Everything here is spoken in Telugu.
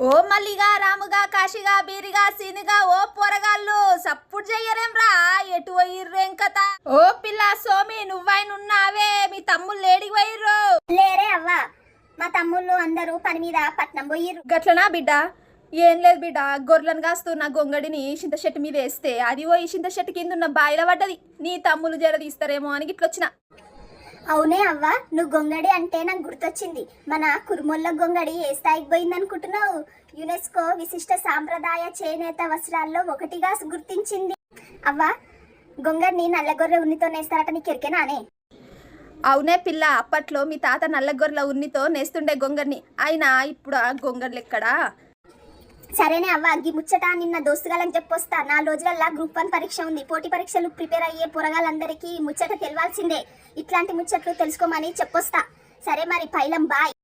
ఓ మల్లిగా రాముగా కాశిగా బీరిగా సీనిగా ఓ పొరగాళ్ళు సప్పుడు చెయ్యరేంరా ఎటు పోయిర్రేం కథ. ఓ పిల్ల సోమి నువ్వైనున్నావే మీ తమ్ముళ్ళు ఏడికి పోయిర్రు? లేరే అవ్వ, మా తమ్ముళ్ళు అందరూ పని మీద పట్నం పోయిర్రు. గట్లనా బిడ్డ? ఏం లేదు బిడ్డ, గొర్రెలను కాస్తున్న గొంగడిని చింత చెట్టు మీద వేస్తే అది పోయి చింత చెట్టు కింద ఉన్న బాయిల పడ్డది. నీ తమ్ముళ్ళు జర తీస్తారేమో అని గిట్లొచ్చిన. అవునే అవ్వ, నువ్వు గొంగడి అంటే నాకు గుర్తొచ్చింది. మన కురుమొల్ల గొంగడి ఏ స్థాయికి పోయింది అనుకుంటున్నావు? యునెస్కో విశిష్ట సాంప్రదాయ చేనేత వస్త్రాల్లో ఒకటిగా గుర్తించింది. అవ్వ, గొంగడిని నల్లగొర్రె ఉన్నితో నేస్తారట, నీకు ఎరికేనానే? అవునే పిల్ల, అప్పట్లో మీ తాత నల్లగొర్రెల ఉన్నితో నేస్తుండే గొంగడిని. అయినా ఇప్పుడు ఆ గొంగడ్లు ఎక్కడా? సరేనే అవ్వ, గీ ముచ్చట నిన్న దోస్తుగాలని చెప్పొస్తా. 4 రోజులల్లా గ్రూప్ 1 పరీక్ష ఉంది. పోటీ పరీక్షలు ప్రిపేర్ అయ్యే పొరగాళ్ళందరికీ ముచ్చట తెలవాల్సిందే. ఇట్లాంటి ముచ్చట్లు తెలుసుకోమని చెప్పొస్తా. సరే మరి పైలం, బాయ్.